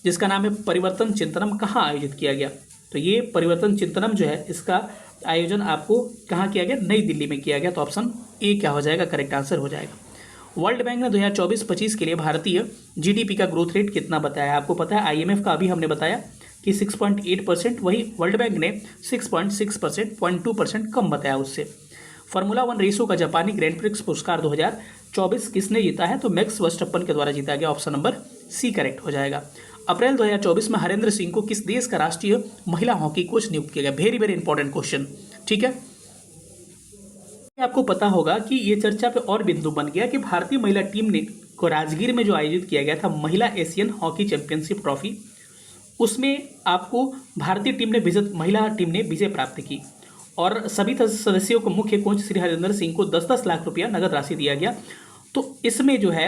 जिसका नाम है परिवर्तन चिंतनम, कहाँ आयोजित किया गया? तो ये परिवर्तन चिंतनम जो है, इसका आयोजन आपको कहाँ किया गया? नई दिल्ली में किया गया। तो ऑप्शन ए क्या हो जाएगा? करेक्ट आंसर हो जाएगा। वर्ल्ड बैंक ने 2024-25 के लिए भारतीय जीडीपी का ग्रोथ रेट कितना बताया है? आपको पता है आईएमएफ का अभी हमने बताया कि 6.8%, वही वर्ल्ड बैंक ने 6.6%, 0.2% कम बताया उससे। फार्मूला 1 रेसो का जापानी ग्रैंड प्रिक्स पुरस्कार 2024 किसने जीता है? तो मैक्स वर्स्टप्पन के द्वारा जीता गया। ऑप्शन नंबर सी करेक्ट हो जाएगा। अप्रैल 2024 में हरेंद्र सिंह को किस देश का राष्ट्रीय महिला हॉकी कोच नियुक्त किया गया? वेरी वेरी इंपॉर्टेंट क्वेश्चन, ठीक है। आपको पता होगा कि ये चर्चा पे और बिंदु बन गया कि भारतीय महिला टीम ने को राजगीर में जो आयोजित किया गया था महिला एशियन हॉकी चैंपियनशिप ट्रॉफी, उसमें आपको भारतीय टीम ने महिला टीम ने विजय प्राप्त की और सभी सदस्यों को मुख्य कोच श्री हरेंद्र सिंह को 10-10 लाख रुपया नगद राशि दिया गया। तो इसमें जो है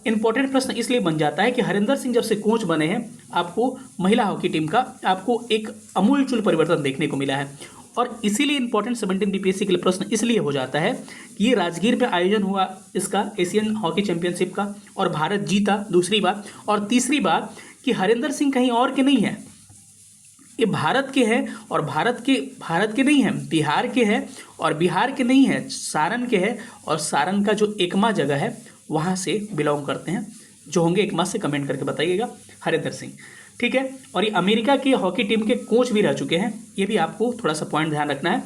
इंपॉर्टेंट प्रश्न इसलिए बन जाता है कि हरेंद्र सिंह जब से कोच बने हैं, आपको महिला हॉकी टीम का आपको एक अमूलचूल परिवर्तन देखने को मिला है। और इसीलिए इंपॉर्टेंट 17 बीपीएससी के लिए प्रश्न इसलिए हो जाता है कि ये राजगीर में आयोजन हुआ इसका एशियन हॉकी चैंपियनशिप का और भारत जीता दूसरी बार, और तीसरी बात कि हरेंद्र सिंह कहीं और के नहीं है, ये भारत के हैं और भारत के नहीं हैं, बिहार के हैं और बिहार के नहीं है, सारण के हैं और सारण का जो एकमा जगह है वहाँ से बिलोंग करते हैं। जो होंगे एकमा से कमेंट करके बताइएगा हरेंद्र सिंह, ठीक है। और ये अमेरिका की हॉकी टीम के कोच भी रह चुके हैं, ये भी आपको थोड़ा सा पॉइंट ध्यान रखना है।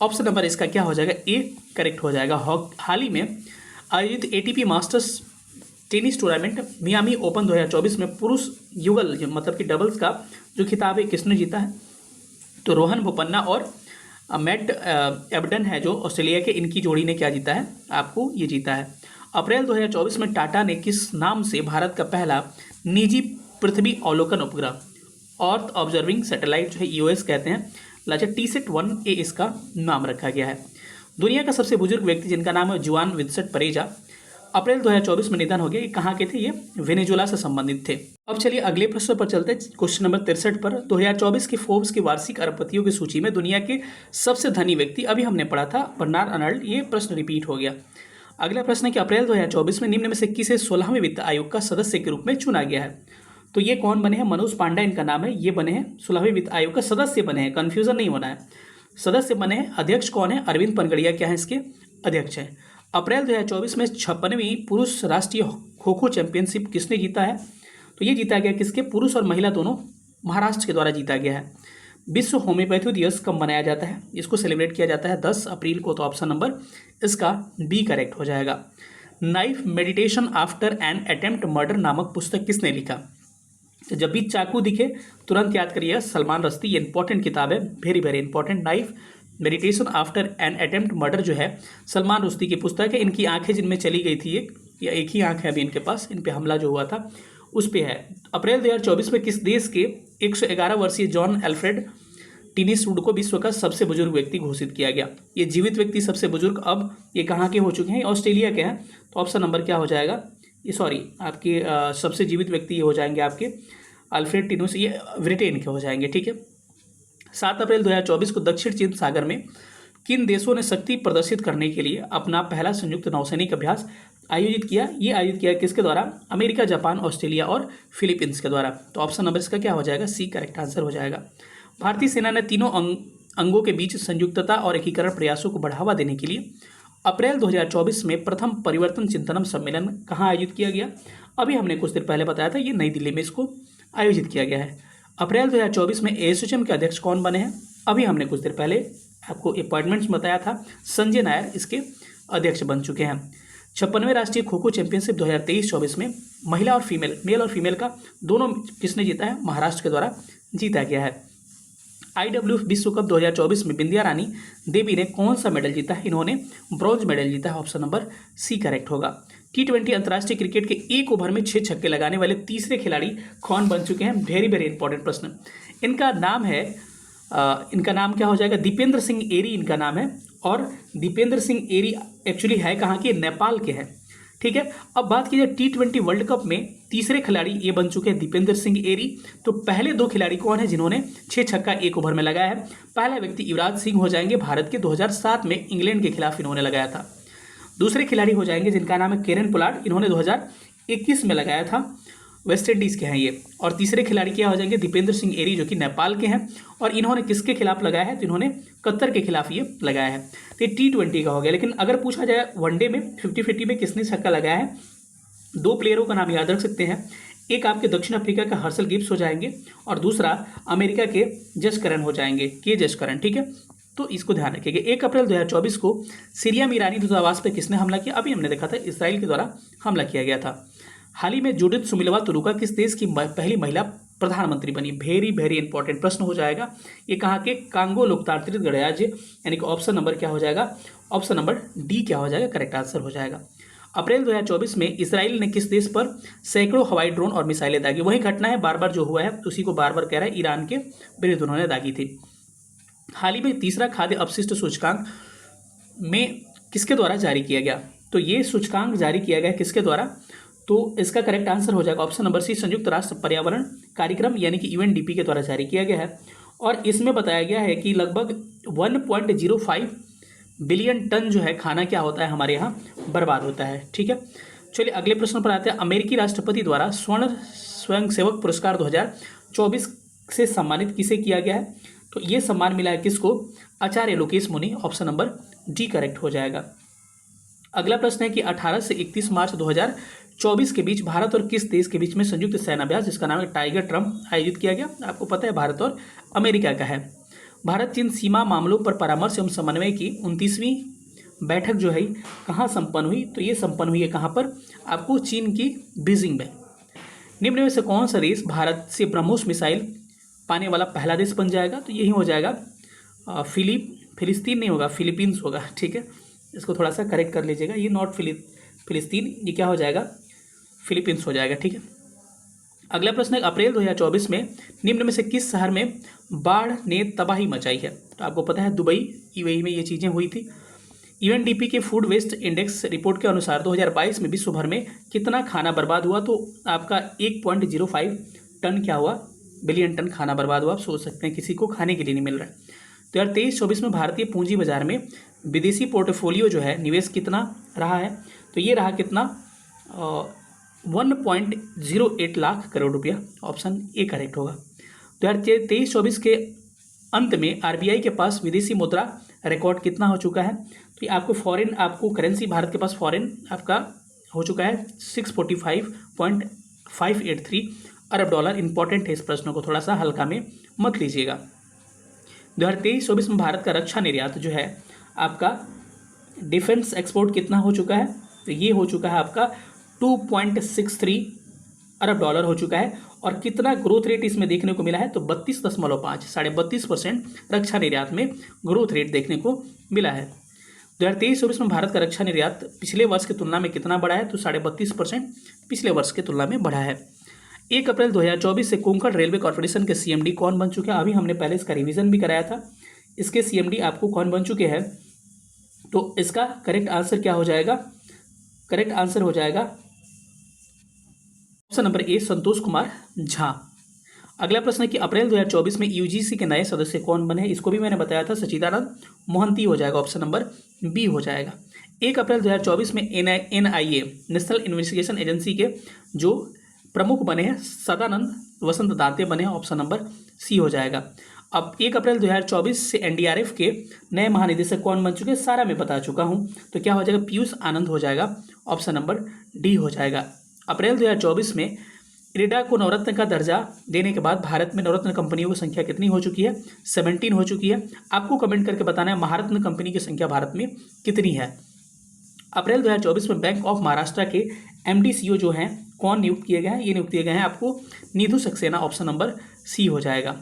ऑप्शन नंबर इसका क्या हो जाएगा? ए करेक्ट हो जाएगा। हाल ही में आयोजित ATP masters tennis tournament Miami open 2024 में पुरुष युगल मतलब कि डबल्स का जो खिताब है किसने जीता है? तो रोहन बोपन्ना और मैट एबडन है जो ऑस्ट्रेलिया के, इनकी जोड़ी ने क्या जीता है? आपको ये जीता है। अप्रैल 2024 में टाटा ने किस नाम से भारत का पहला निजी पृथ्वी अवलोकन उपग्रह अर्थ ऑब्जर्विंग सैटेलाइट जो है ईओएस कहते हैं, लाचा TSAT-1A इसका नाम रखा गया है। दुनिया का सबसे बुजुर्ग व्यक्ति जिनका नाम है जुआन विंसेंट परेजा, अप्रैल 2024 में निधन हो गया। ये कहाँ के थे? ये वेनेजुएला से संबंधित थे। अब चलिए अगले प्रश्न पर चलते हैं, क्वेश्चन नंबर 63 पर। 2024 की फोर्ब्स की वार्षिक अरबपतियों की सूची में दुनिया के सबसे धनी व्यक्ति, अभी हमने पढ़ा था बर्नार्ड अर्नल्ड, ये प्रश्न रिपीट हो गया। अगला प्रश्न है कि अप्रैल 2024 में निम्न में से किसे 16वें वित्त आयोग का सदस्य के रूप में चुना गया है? तो ये कौन बने हैं? मनोज पांडा इनका नाम है, ये बने हैं 16वें वित्त आयोग का सदस्य बने हैं, कंफ्यूजन नहीं होना है, सदस्य बने हैं। अध्यक्ष कौन है? अरविंद पनगड़िया क्या है इसके अध्यक्ष हैं। अप्रैल 2024 में 56वीं पुरुष राष्ट्रीय खो खो चैंपियनशिप किसने जीता है? तो ये जीता गया किसके? पुरुष और महिला दोनों महाराष्ट्र के द्वारा जीता गया है। विश्व होम्योपैथी दिवस कब मनाया जाता है? इसको सेलिब्रेट किया जाता है 10 अप्रैल को। तो ऑप्शन नंबर इसका बी करेक्ट हो जाएगा। Knife meditation after an attempt murder नामक पुस्तक किसने लिखा? तो जब भी चाकू दिखे तुरंत याद करिए, सलमान रश्दी, ये इंपॉर्टेंट किताब है, very very important. Knife meditation after an attempt murder जो है सलमान रुश्दी की पुस्तक है। इनकी आंखें जिनमें चली गई थी एक या एक ही आंख है अभी इनके पास, इन पे हमला जो हुआ था उस पे है। अप्रैल 2024 में किस देश के 111 वर्षीय जॉन एल्फ्रेड टिनिसवुड को विश्व का सबसे बुजुर्ग व्यक्ति घोषित किया गया? ये जीवित व्यक्ति सबसे बुजुर्ग अब ये कहाँ के हो चुके हैं? ऑस्ट्रेलिया के हैं। तो ऑप्शन नंबर क्या हो जाएगा? ये सॉरी आपके सबसे जीवित व्यक्ति ये हो जाएंगे आपके अल्फ्रेड टिनोस, ये ब्रिटेन के हो जाएंगे, ठीक है। 7 अप्रैल 2024 को दक्षिण चीन सागर में किन देशों ने शक्ति प्रदर्शित करने के लिए अपना पहला संयुक्त नौसैनिक अभ्यास आयोजित किया? ये आयोजित किया किसके द्वारा? अमेरिका, जापान, ऑस्ट्रेलिया और फिलीपींस के द्वारा। तो ऑप्शन नंबर इसका क्या हो जाएगा? सी करेक्ट आंसर हो जाएगा। भारतीय सेना ने तीनों अंगों के बीच संयुक्तता और एकीकरण प्रयासों को बढ़ावा देने के लिए अप्रैल 2024 में प्रथम परिवर्तन चिंतनम सम्मेलन कहाँ आयोजित किया गया? अभी हमने कुछ दिन पहले बताया था, ये नई दिल्ली में इसको आयोजित किया गया है। अप्रैल 2024 में एसोचैम के अध्यक्ष कौन बने हैं? अभी हमने कुछ देर पहले आपको अपॉइंटमेंट्स बताया था, संजय नायर इसके अध्यक्ष बन चुके हैं। 56वें राष्ट्रीय खो खो चैंपियनशिप 2023-24 में महिला और फीमेल, मेल और फीमेल का दोनों किसने जीता है? महाराष्ट्र के द्वारा जीता गया है। IWF विश्व कप 2024 में बिंदिया रानी देवी ने कौन सा मेडल जीता है? इन्होंने ब्रॉन्ज मेडल जीता है। ऑप्शन नंबर सी करेक्ट होगा। T20 अंतर्राष्ट्रीय क्रिकेट के एक ओवर में 6 छक्के लगाने वाले तीसरे खिलाड़ी कौन बन चुके हैं? वेरी वेरी इंपॉर्टेंट प्रश्न। इनका नाम क्या हो जाएगा? दीपेंद्र सिंह एरी इनका नाम है, और दीपेंद्र सिंह एरी एक्चुअली है कहाँ के? नेपाल के हैं, ठीक है। अब बात की जाए T20 वर्ल्ड कप में तीसरे खिलाड़ी ये बन चुके हैं दीपेंद्र सिंह एरी। तो पहले 2 खिलाड़ी कौन है जिन्होंने 6 छक्का एक ओवर में लगाया है? पहला व्यक्ति युवराज सिंह हो जाएंगे, भारत के 2007 में इंग्लैंड के खिलाफ इन्होंने लगाया था। दूसरे खिलाड़ी हो जाएंगे जिनका नाम है केरन पोलार्ड, इन्होंने 2021 में लगाया था। वेस्ट इंडीज़ के हैं ये। और तीसरे खिलाड़ी क्या हो जाएंगे, दीपेंद्र सिंह एरी जो कि नेपाल के हैं। और इन्होंने किसके खिलाफ लगाया है, तो इन्होंने कतर के खिलाफ ये लगाया है। तो ये T20 का हो गया। लेकिन अगर पूछा जाए वनडे में 50-50 में किसने छक्का लगाया है, दो प्लेयरों का नाम याद रख सकते हैं। एक आपके दक्षिण अफ्रीका का हर्षल गिब्स हो जाएंगे और दूसरा अमेरिका के जसकरन हो जाएंगे, के जसकरन, ठीक है। तो इसको ध्यान रखिएगा। 1 अप्रैल 2024 को सीरिया में ईरानी दूतावास पर किसने हमला किया, अभी हमने देखा था इजराइल के द्वारा हमला किया गया था। हाल ही में जूडिथ सुमिलवा तुरुका किस देश की पहली महिला प्रधानमंत्री बनी, वेरी वेरी इंपॉर्टेंट प्रश्न हो जाएगा। ये कहाँ के, कांगो लोकतांत्रिक गणराज्य, यानी कि ऑप्शन नंबर क्या हो जाएगा, ऑप्शन नंबर डी क्या हो जाएगा, करेक्ट आंसर हो जाएगा। अप्रैल 2024 में इसराइल ने किस देश पर सैकड़ों हवाई ड्रोन और मिसाइलें दागी, वही घटना है बार बार जो हुआ है उसी को बार बार कह रहा है, ईरान के विरुद्ध उन्होंने दागी थी। हाल ही में तीसरा खाद्य अपशिष्ट सूचकांक में किसके द्वारा जारी किया गया, तो ये सूचकांक जारी किया गया किसके द्वारा, तो इसका करेक्ट आंसर हो जाएगा ऑप्शन नंबर सी, संयुक्त राष्ट्र पर्यावरण कार्यक्रम यानी कि UNDP के द्वारा जारी किया गया है। और इसमें बताया गया है कि लगभग 1.05 बिलियन टन जो है खाना क्या होता है हमारे यहाँ बर्बाद होता है, ठीक है। चलिए अगले प्रश्न पर आते हैं। अमेरिकी राष्ट्रपति द्वारा स्वर्ण स्वयंसेवक पुरस्कार 2024 से सम्मानित किसे किया गया है, तो ये सम्मान मिला है किसको, आचार्य लोकेश मुनि, ऑप्शन नंबर डी करेक्ट हो जाएगा। अगला प्रश्न है कि 18 से 31 मार्च 2024 के बीच भारत और किस देश के बीच में संयुक्त सैन्याभ्यास जिसका नाम है टाइगर ट्रम्प आयोजित किया गया, आपको पता है भारत और अमेरिका का है। भारत चीन सीमा मामलों पर परामर्श एवं समन्वय की 29वीं बैठक जो है कहाँ संपन्न हुई, तो ये संपन्न हुई है कहाँ पर, आपको चीन की बीजिंग में। निम्न में से कौन सा देश भारत से ब्रह्मोस मिसाइल पाने वाला पहला देश बन जाएगा, तो यही हो जाएगा फिलिस्तीन नहीं होगा, फिलीपींस होगा, ठीक है। इसको थोड़ा सा करेक्ट कर लीजिएगा, ये नॉट फिलिस्तीन, ये क्या हो जाएगा, फिलीपींस हो जाएगा, ठीक है। अगला प्रश्न है अप्रैल 2024 में निम्न में से किस शहर में बाढ़ ने तबाही मचाई है, तो आपको पता है दुबई, UAE में ये चीज़ें हुई थी। UNDP के फूड वेस्ट इंडेक्स रिपोर्ट के अनुसार 2022 में विश्व भर में कितना खाना बर्बाद हुआ, तो आपका 1.05 टन क्या हुआ, बिलियन टन खाना बर्बाद हुआ। आप सोच सकते हैं किसी को खाने के लिए नहीं मिल रहा है। 2023-24 में भारतीय पूंजी बाजार में विदेशी पोर्टफोलियो जो है निवेश कितना रहा है, तो ये रहा कितना 1.08 लाख करोड़ रुपया, ऑप्शन ए करेक्ट होगा। 2023-24 के अंत में RBI के पास विदेशी मुद्रा रिकॉर्ड कितना हो चुका है, तो ये आपको फॉरेन, आपको करेंसी भारत के पास फॉरेन आपका हो चुका है 645.583 अरब डॉलर। इंपॉर्टेंट है, इस प्रश्न को थोड़ा सा हल्का में मत लीजिएगा। 2023-24 में भारत का रक्षा निर्यात जो है आपका डिफेंस एक्सपोर्ट कितना हो चुका है, तो ये हो चुका है आपका 2.63 अरब डॉलर हो चुका है। और कितना ग्रोथ रेट इसमें देखने को मिला है, तो 32.5, 32.5% रक्षा निर्यात में ग्रोथ रेट देखने को मिला है। 2023-24 में भारत का रक्षा निर्यात पिछले वर्ष की तुलना में कितना बढ़ा है, तो 32.5% पिछले वर्ष की तुलना में बढ़ा है। 1 अप्रैल 2024 से कोंकण रेलवे कॉर्पोरेशन के CMD कौन बन चुके हैं, अभी हमने पहले इसका रिवीजन भी कराया था। इसके CMD आपको कौन बन चुके हैं, तो इसका करेक्ट आंसर क्या हो जाएगा, करेक्ट आंसर हो जाएगा option number A, Santosh Kumar Jha. अगला प्रश्न है कि अप्रैल 2024 में UGC के नए सदस्य कौन बने, इसको भी मैंने बताया था, सचिदानंद मोहंती हो जाएगा, ऑप्शन नंबर बी हो जाएगा। 1 अप्रैल 2024 में NIA नेशनल इन्वेस्टिगेशन एजेंसी के जो प्रमुख बने हैं सदानंद वसंत दांते बने हैं, ऑप्शन नंबर सी हो जाएगा। अब 1 अप्रैल 2024 से NDRF के नए महानिदेशक कौन बन चुके हैं, सारा मैं बता चुका हूं, तो क्या हो जाएगा, पीयूष आनंद हो जाएगा, ऑप्शन नंबर डी हो जाएगा। अप्रैल 2024 में इरिडा को नवरत्न का दर्जा देने के बाद भारत में नवरत्न कंपनियों की संख्या कितनी हो चुकी है, 17 हो चुकी है। आपको कमेंट करके बताना है महारत्न कंपनी की संख्या भारत में कितनी है। अप्रैल 2024 में बैंक ऑफ महाराष्ट्र के MD CEO जो हैं कौन नियुक्त किए गए हैं, ये नियुक्त किए गए हैं आपको नीधु सक्सेना, ऑप्शन नंबर सी हो जाएगा।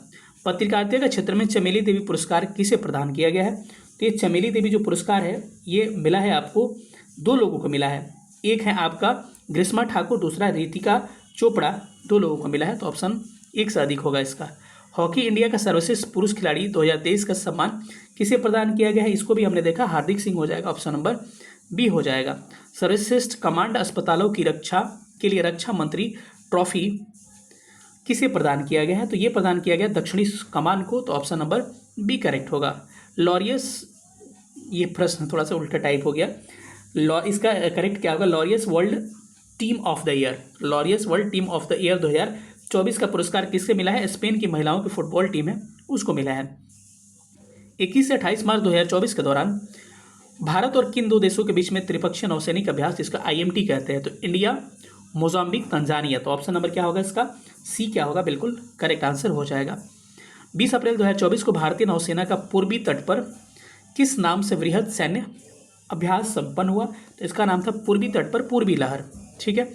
पत्रकारिता के क्षेत्र में चमेली देवी पुरस्कार किसे प्रदान किया गया है, तो ये चमेली देवी जो पुरस्कार है ये मिला है आपको 2 लोगों को मिला है, एक है आपका ग्रीष्मा ठाकुर, दूसरा रितिका चोपड़ा, 2 लोगों को मिला है, तो ऑप्शन 1 से अधिक होगा इसका। हॉकी इंडिया का सर्वश्रेष्ठ पुरुष खिलाड़ी 2023 का सम्मान किसे प्रदान किया गया है, इसको भी हमने देखा, हार्दिक सिंह हो जाएगा, ऑप्शन नंबर बी हो जाएगा। सर्वश्रेष्ठ कमांड अस्पतालों की रक्षा के लिए रक्षा मंत्री ट्रॉफी किसे प्रदान किया गया है, तो ये प्रदान किया गया दक्षिणी कमान को, तो ऑप्शन नंबर बी करेक्ट होगा। लॉरियस, ये प्रश्न थोड़ा सा उल्टा टाइप हो गया, इसका करेक्ट क्या होगा, Laureus world team of the year, Laureus world team of the year 2024 का पुरस्कार किससे मिला है? स्पेन की महिलाओं की फुटबॉल टीम है उसको मिला है। 21 से 28 मार्च 2024 के दौरान भारत और किन दो देशों के बीच में त्रिपक्षीय नौसैनिक अभ्यास, जिसका IMT कहते हैं, तो इंडिया, मोजाम्बिक, तंजानिया। तो ऑप्शन नंबर क्या होगा इसका? सी क्या होगा? बिल्कुल करेक्ट आंसर हो जाएगा। 20 अप्रैल 2024 को भारतीय नौसेना का पूर्वी तट पर किस नाम से वृहद सैन्य अभ्यास संपन्न हुआ? तो इसका नाम था पूर्वी तट पर पूर्वी लहर। ठीक है।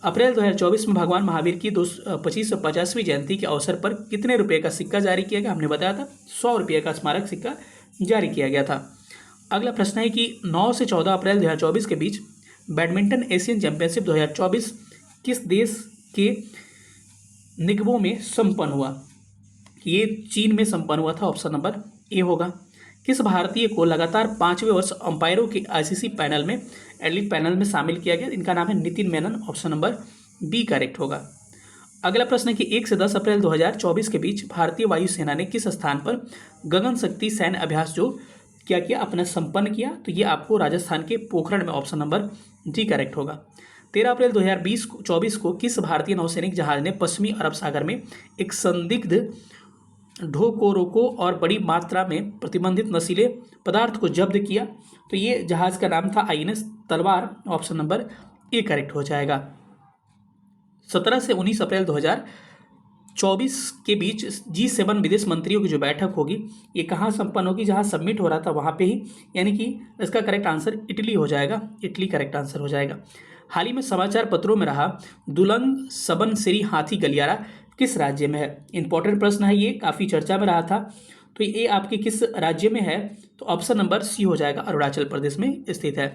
अप्रैल 2024 में भगवान महावीर की 2550वीं जयंती के अवसर पर कितने रुपए का सिक्का जारी किया गया? हमने बताया था 100 रुपये का स्मारक सिक्का जारी किया गया था। अगला प्रश्न है कि 9 से 14 अप्रैल 2024 के बीच बैडमिंटन एशियन चैंपियनशिप 2024 किस देश के निगमों में संपन्न हुआ? ये चीन में संपन्न हुआ था। ऑप्शन नंबर ए होगा। किस भारतीय को लगातार 5वें वर्ष अंपायरों के ICC पैनल में, एलीट पैनल में शामिल किया गया? इनका नाम है Nitin Menon. Option number B correct होगा। अगला प्रश्न है कि 1 से 10 अप्रैल 2024 के बीच भारतीय वायुसेना ने किस स्थान पर गगन शक्ति सैन्य अभ्यास जो क्या किया अपना संपन्न किया? तो ये आपको राजस्थान के पोखरण में। ऑप्शन नंबर डी करेक्ट होगा। 13 अप्रैल 2024 को किस भारतीय नौसैनिक जहाज ने पश्चिमी अरब सागर में एक संदिग्ध ढोकोरोको और बड़ी मात्रा में प्रतिबंधित नशीले पदार्थ को जब्त किया? तो ये जहाज का नाम था INS तलवार। ऑप्शन नंबर ए करेक्ट हो जाएगा। 17 से 19 अप्रैल 2024 के बीच G7 विदेश मंत्रियों की जो बैठक होगी ये कहाँ संपन्न होगी? जहाँ सबमिट हो रहा था वहाँ पे ही, यानी कि इसका करेक्ट आंसर इटली हो जाएगा। इटली करेक्ट आंसर हो जाएगा। हाल ही में समाचार पत्रों में रहा दुलंग सबन सिरी हाथी गलियारा किस राज्य में है? इंपॉर्टेंट प्रश्न है ये, काफ़ी चर्चा में रहा था। तो ये आपके किस राज्य में है? तो ऑप्शन नंबर सी हो जाएगा, अरुणाचल प्रदेश में स्थित है।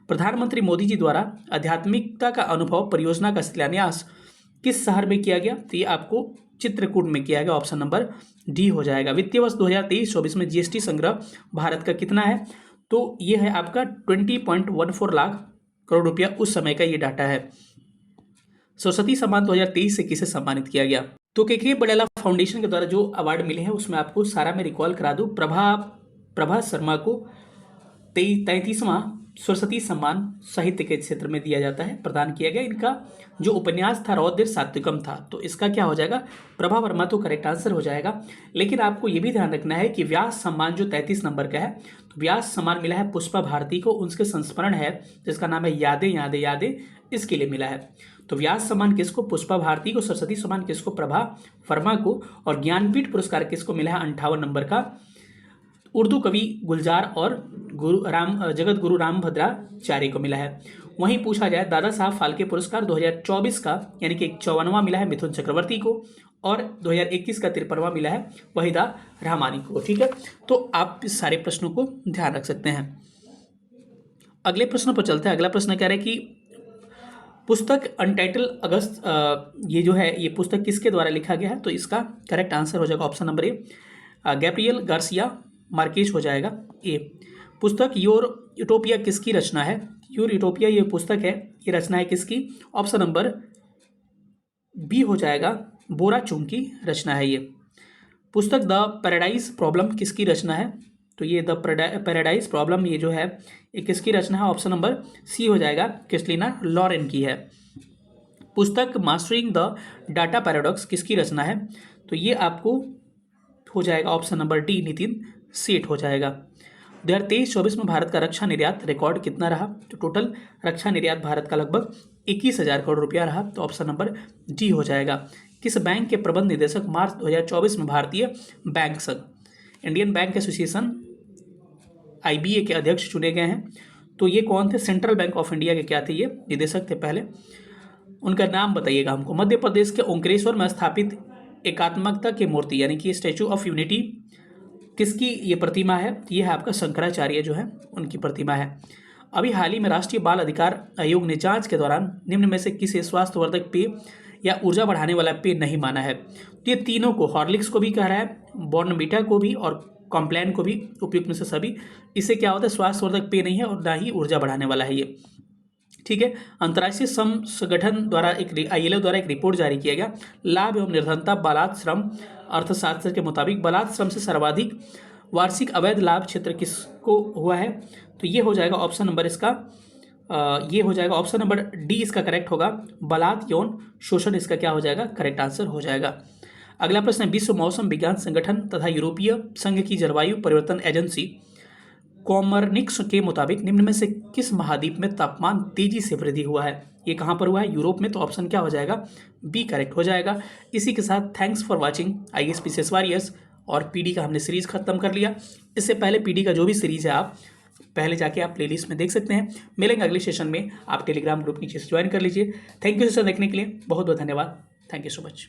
प्रधानमंत्री मोदी जी द्वारा आध्यात्मिकता का अनुभव परियोजना का शिलान्यास किस शहर में किया गया? तो ये आपको चित्रकूट में किया गया। ऑप्शन नंबर डी हो जाएगा। वित्तीय वर्ष 2023-24 में GST संग्रह भारत का कितना है? तो ये है आपका 20.14 लाख करोड़ रुपया, उस समय का ये डाटा है। सरस्वती सम्मान 2023 से किसे सम्मानित किया गया? तो KK बड़ेला फाउंडेशन के द्वारा जो अवार्ड मिले हैं उसमें आपको सारा मैं रिकॉल करा दूं। प्रभा शर्मा को 33वां सरस्वती सम्मान साहित्य के क्षेत्र में दिया जाता है, प्रदान किया गया। इनका जो उपन्यास था रौद्र सात्विकम था, तो इसका क्या हो जाएगा? प्रभा वर्मा तो करेक्ट आंसर हो जाएगा। लेकिन आपको ये भी ध्यान रखना है कि व्यास सम्मान जो 33 नंबर का है, तो व्यास सम्मान मिला है पुष्पा भारती को, उनके संस्मरण है जिसका नाम है यादें यादें यादें, इसके लिए मिला है। तो व्यास सम्मान किसको? पुष्पा भारती को। सरस्वती सम्मान किसको? प्रभा वर्मा को। और ज्ञानपीठ पुरस्कार किसको मिला है? 58 नंबर का उर्दू कवि गुलजार और जगत गुरु रामभद्राचार्य को मिला है। वहीं पूछा जाए दादा साहब फाल्के पुरस्कार 2024 का, यानी कि 54वां मिला है मिथुन चक्रवर्ती को, और 2021 का 53वां मिला है वहीदा रहमानी को। ठीक है, तो आप इस सारे प्रश्नों को ध्यान रख सकते हैं। अगले प्रश्न पर चलते हैं। अगला प्रश्न कह रहे हैं कि पुस्तक अनटाइटल अगस्त, ये जो है ये पुस्तक किसके द्वारा लिखा गया है? तो इसका करेक्ट आंसर हो जाएगा option number A, Gabriel Garcia Marquez हो जाएगा ए। पुस्तक योर यूटोपिया किसकी रचना है? योर यूटोपिया ये पुस्तक है, ये रचना है किसकी? ऑप्शन नंबर बी हो जाएगा, बोरा चुंग की रचना है ये। पुस्तक द पैराडाइज प्रॉब्लम किसकी रचना है? तो ये द पैराडाइज प्रॉब्लम ये जो है ये किसकी रचना है? ऑप्शन नंबर सी हो जाएगा, क्रिस्टिना लॉरेन की है। पुस्तक मास्टरिंग द डाटा पैराडॉक्स किसकी रचना है? तो ये आपको हो जाएगा ऑप्शन नंबर डी, नितिन सेठ हो जाएगा। 2023-24 में भारत का रक्षा निर्यात रिकॉर्ड कितना रहा? तो टोटल रक्षा निर्यात भारत का लगभग 21,000 करोड़ रुपया रहा। तो ऑप्शन नंबर डी हो जाएगा। किस बैंक के प्रबंध निदेशक मार्च 2024 में भारतीय बैंक संघ, इंडियन बैंक एसोसिएशन IBA के अध्यक्ष चुने गए हैं? तो ये कौन थे? सेंट्रल बैंक ऑफ इंडिया के क्या थे? ये निदेशक थे पहले, उनका नाम बताइएगा हमको। मध्य प्रदेश के ओंकारेश्वर में स्थापित एकात्मकता की मूर्ति यानी कि स्टैचू ऑफ यूनिटी किसकी ये प्रतिमा है? ये है आपका शंकराचार्य जो है उनकी प्रतिमा है। अभी हाल ही में राष्ट्रीय बाल अधिकार आयोग ने जांच के दौरान निम्न में से किसे स्वास्थ्यवर्धक पेय या ऊर्जा बढ़ाने वाला पेय नहीं माना है? तो ये तीनों को, हॉर्लिक्स को भी कह रहा है, बॉर्नवीटा को भी और कॉम्प्लान को भी, उपयुक्त में से सभी। इससे क्या होता है? स्वास्थ्यवर्धक पेय नहीं है और ना ही ऊर्जा बढ़ाने वाला है ये। ठीक है, अंतर्राष्ट्रीय श्रम संगठन द्वारा ILO द्वारा एक रिपोर्ट जारी किया गया, लाभ एवं निर्धनता बालात श्रम अर्थशास्त्र के मुताबिक बालात श्रम से सर्वाधिक वार्षिक अवैध लाभ क्षेत्र किसको हुआ है? तो ये हो जाएगा ऑप्शन नंबर इसका ये हो जाएगा ऑप्शन नंबर डी इसका करेक्ट होगा, बलात् यौन शोषण इसका क्या हो जाएगा, करेक्ट आंसर हो जाएगा। अगला प्रश्न है, विश्व मौसम विज्ञान संगठन तथा यूरोपीय संघ की जलवायु परिवर्तन एजेंसी कॉमरनिक्स के मुताबिक निम्न में से किस महाद्वीप में तापमान तेजी से वृद्धि हुआ है? ये कहाँ पर हुआ है? यूरोप में। तो ऑप्शन क्या हो जाएगा, बी करेक्ट हो जाएगा। इसी के साथ thanks for watching IAS PCS warriors, और पीडी का हमने सीरीज खत्म कर लिया। इससे पहले पीडी का जो भी सीरीज है आप पहले जाके आप प्लेलिस्ट में देख सकते हैं। मिलेंगे अगले सेशन में, आप टेलीग्राम ग्रुप नीचे से ज्वाइन कर लीजिए। थैंक यू सेशन देखने के लिए, बहुत बहुत धन्यवाद। Thank you so much.